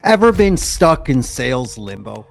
Ever been stuck in sales limbo?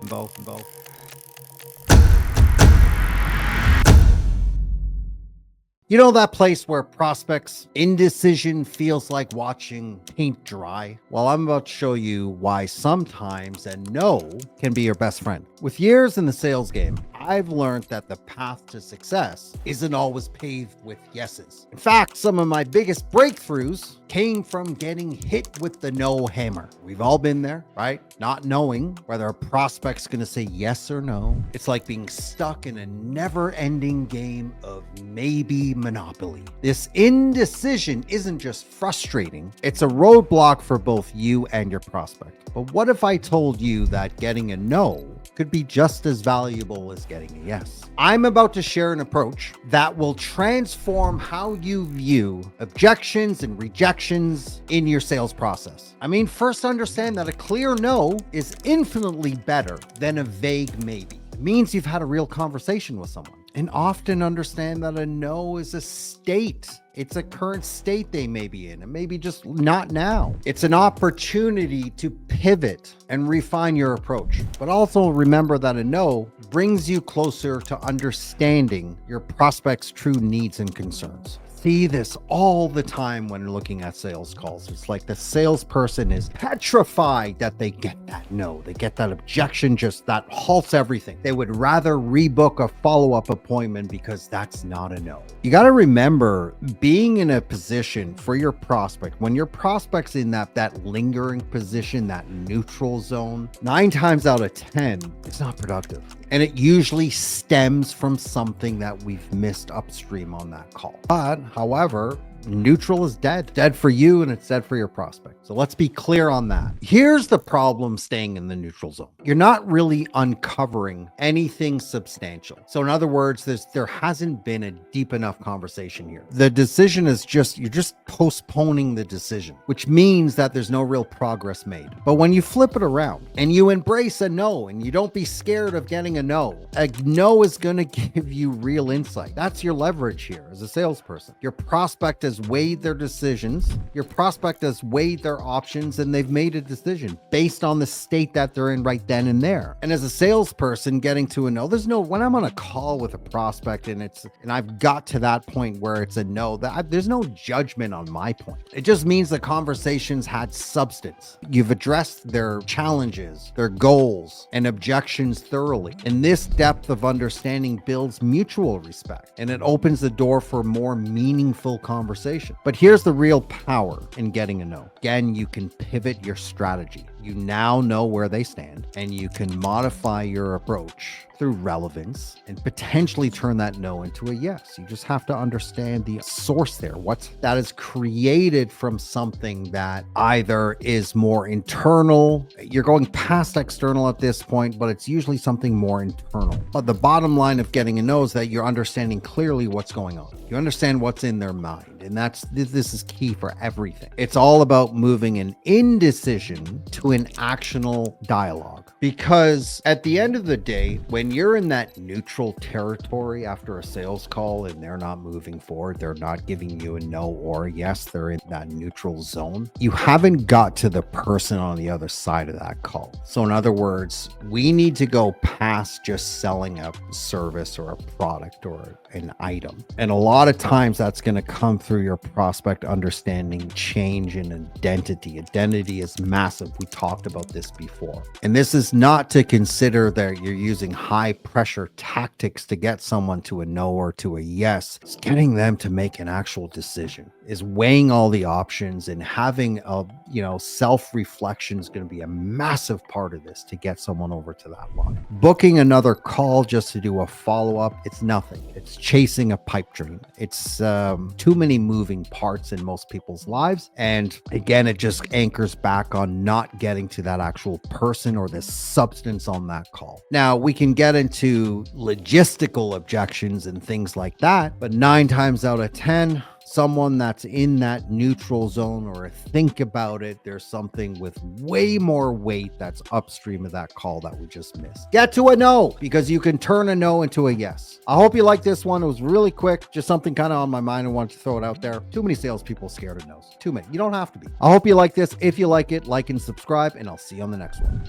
You know that place where prospects' indecision feels like watching paint dry? Well, I'm about to show you why sometimes a no can be your best friend. With years in the sales game, I've learned that the path to success isn't always paved with yeses. In fact, some of my biggest breakthroughs came from getting hit with the no hammer. We've all been there, right? Not knowing whether a prospect's going to say yes or no. It's like being stuck in a never-ending game of maybe Monopoly. This indecision isn't just frustrating, it's a roadblock for both you and your prospect. But what if I told you that getting a no could be just as valuable as getting a yes? I'm about to share an approach that will transform how you view objections and rejections in your sales process. I mean, first understand that a clear no is infinitely better than a vague maybe. It means you've had a real conversation with someone. And often understand that a no is a state. It's a current state they may be in, and maybe just not now. It's an opportunity to pivot and refine your approach. But also remember that a no brings you closer to understanding your prospect's true needs and concerns. See this all the time when looking at sales calls. It's like the salesperson is petrified that they get that no, they get that objection, just that halts everything. They would rather rebook a follow-up appointment because that's not a no. You got to remember being in a position for your prospect, when your prospect's in that lingering position, that neutral zone, 9 times out of 10, it's not productive. And it usually stems from something that we've missed upstream on that call. But however, neutral is dead for you and it's dead for your prospect. So let's be clear on that. Here's the problem staying in the neutral zone. You're not really uncovering anything substantial. So in other words, there hasn't been a deep enough conversation here. The decision is you're just postponing the decision, which means that there's no real progress made. But when you flip it around and you embrace a no and you don't be scared of getting a no is going to give you real insight. That's your leverage here as a salesperson. Your prospect has weighed their decisions, your prospect has weighed their options, and they've made a decision based on the state that they're in right then and there. And as a salesperson getting to a no, when I'm on a call with a prospect and I've got to that point where it's a no, there's no judgment on my point. It just means the conversations had substance. You've addressed their challenges, their goals, and objections thoroughly. And this depth of understanding builds mutual respect, and it opens the door for more meaningful conversation. But here's the real power in getting a no. Again, you can pivot your strategy. You now know where they stand, and you can modify your approach through relevance and potentially turn that no into a yes. You just have to understand the source there. That is created from something that either is more internal. You're going past external at this point, but it's usually something more internal. But the bottom line of getting a no is that you're understanding clearly what's going on. You understand what's in their mind. And this is key for everything. It's all about moving an indecision to an actionable dialogue. Because at the end of the day, when you're in that neutral territory after a sales call and they're not moving forward, they're not giving you a no or a yes, they're in that neutral zone, you haven't got to the person on the other side of that call. So in other words, we need to go past just selling a service or a product or an item. And a lot of times that's going to come through your prospect understanding change in identity. Identity is massive. We talked about this before. And this is not to consider that you're using high pressure tactics to get someone to a no or to a yes. It's getting them to make an actual decision, is weighing all the options, and having a, self-reflection is going to be a massive part of this to get someone over to that line. Booking another call just to do a follow-up, it's nothing. It's chasing a pipe dream. It's too many moving parts in most people's lives. And again, it just anchors back on not getting to that actual person or the substance on that call. Now, we can get into logistical objections and things like that, but 9 times out of 10, someone that's in that neutral zone or think about it, there's something with way more weight that's upstream of that call that we just missed. Get to a no, because you can turn a no into a yes. I hope you like this one. It was really quick, just something kind of on my mind. I wanted to throw it out there. Too many salespeople scared of no's. Too many. You don't have to be. I hope you like this. If you like it, like and subscribe, and I'll see you on the next one.